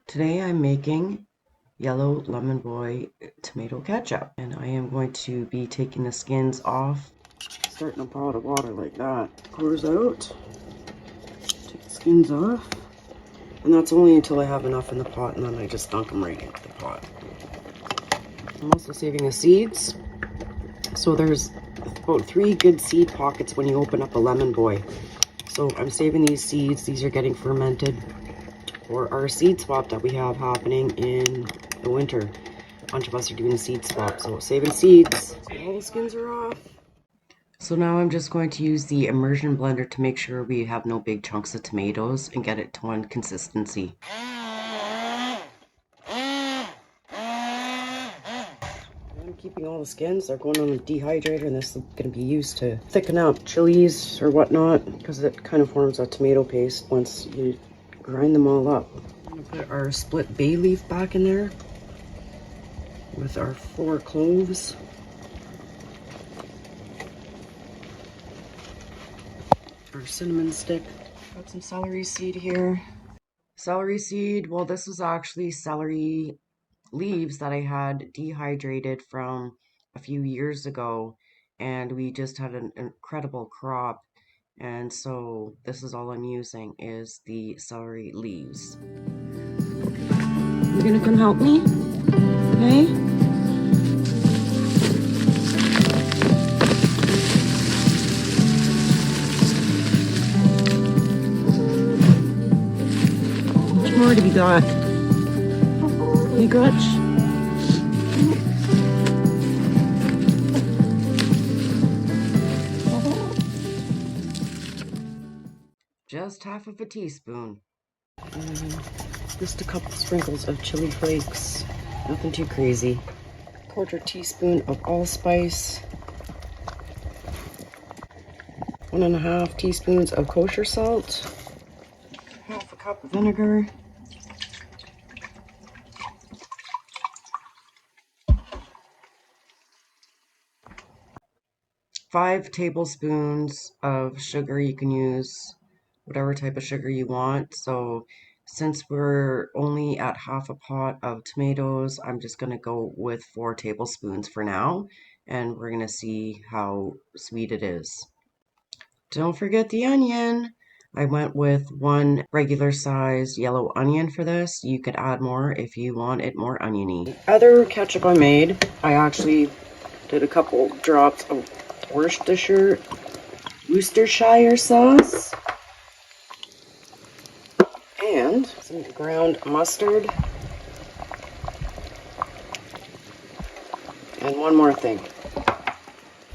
Today I'm making yellow lemon boy tomato ketchup, and I am going to be taking the skins off. Starting a pot of water like that. Pours out. Take the skins off. And that's only until I have enough in the pot, and then I just dunk them right into the pot. I'm also saving the seeds. So there's about 3 good seed pockets when you open up a lemon boy. So I'm saving these seeds. These are getting fermented for our seed swap that we have happening in the winter. A bunch of us are doing a seed swap, so saving seeds. All the skins are off. So now I'm just going to use the immersion blender to make sure we have no big chunks of tomatoes and get it to one consistency. I'm keeping all the skins. They're going on a dehydrator, and this is going to be used to thicken up chilies or whatnot, because it kind of forms a tomato paste once you grind them all up. I'm going to put our split bay leaf back in there with our 4 cloves. Our cinnamon stick. Got some celery seed here. Celery seed, well, this was actually celery leaves that I had dehydrated from a few years ago, and we just had an incredible crop, and so this is all I'm using is the celery leaves. You gonna come help me? Okay? How much more do we got? Hey, Gutch. Just half of a teaspoon. And just a couple sprinkles of chili flakes. Nothing too crazy. 1/4 teaspoon of allspice. 1½ teaspoons of kosher salt. 1/2 cup of vinegar. 5 tablespoons of sugar. You can use whatever type of sugar you want. So since we're only at half a pot of tomatoes, I'm just going to go with 4 tablespoons for now, and we're going to see how sweet it is. Don't forget the onion. I went with 1 regular sized yellow onion for this. You could add more if you want it more oniony. The other ketchup I made, I actually did a couple drops of Worcestershire sauce and some ground mustard, and one more thing,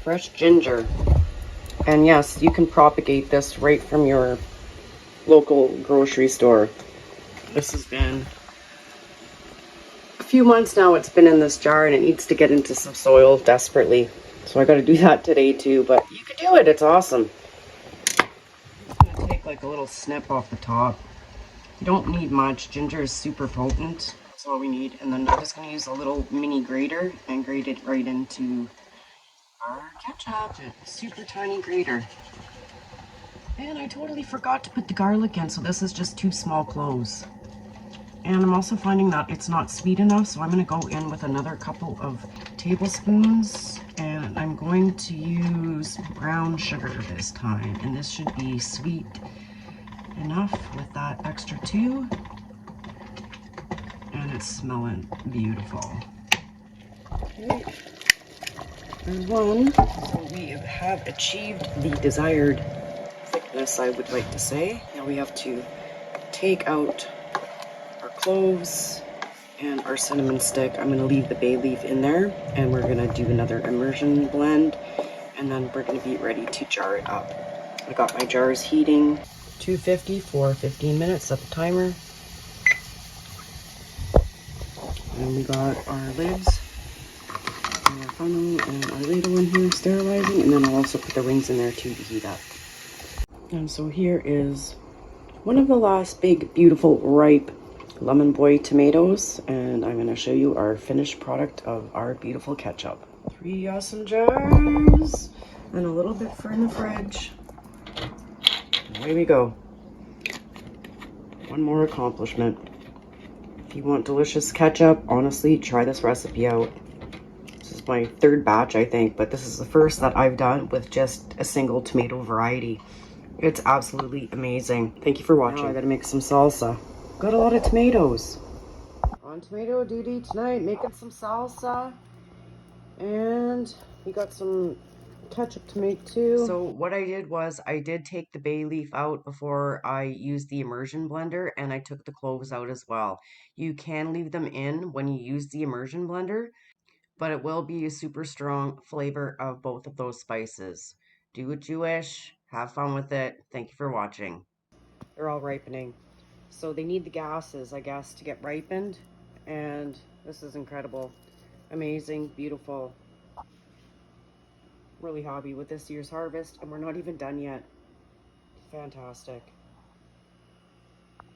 fresh ginger. And yes, you can propagate this right from your local grocery store. This has been a few months now. It's been in this jar, and it needs to get into some soil desperately. So I got to do that today too, but you can do it. It's awesome. I'm going to take like a little snip off the top. You don't need much. Ginger is super potent. That's all we need. And then I'm just going to use a little mini grater and grate it right into our ketchup. A super tiny grater. And I totally forgot to put the garlic in, so this is just 2 small cloves. And I'm also finding that it's not sweet enough, so I'm going to go in with another couple of tablespoons. And I'm going to use brown sugar this time. And this should be sweet enough with that extra 2. And it's smelling beautiful. Okay. There's 1. So we have achieved the desired thickness, I would like to say. Now we have to take out our cloves and our cinnamon stick. I'm going to leave the bay leaf in there, and we're going to do another immersion blend, and then we're going to be ready to jar it up. I got my jars heating, 250 for 15 minutes, set the timer. And we got our lids, and our funnel, and our ladle in here sterilizing, and then I'll also put the rings in there too to heat up. And so here is one of the last big, beautiful, ripe lemon boy tomatoes, and I'm going to show you our finished product of our beautiful ketchup. 3 awesome jars, and a little bit for in the fridge. Away we go. One more accomplishment. If you want delicious ketchup, honestly, try this recipe out. This is my third batch, I think, but this is the first that I've done with just a single tomato variety. It's absolutely amazing. Thank you for watching. Now I gotta make some salsa. Got a lot of tomatoes. On tomato duty tonight, making some salsa. And we got some ketchup to make too. So what I did was I did take the bay leaf out before I used the immersion blender, and I took the cloves out as well. You can leave them in when you use the immersion blender, but it will be a super strong flavor of both of those spices. Do what you wish. Have fun with it. Thank you for watching. They're all ripening. So they need the gases, I guess, to get ripened. And this is incredible. Amazing, beautiful. Really happy with this year's harvest, and we're not even done yet. Fantastic.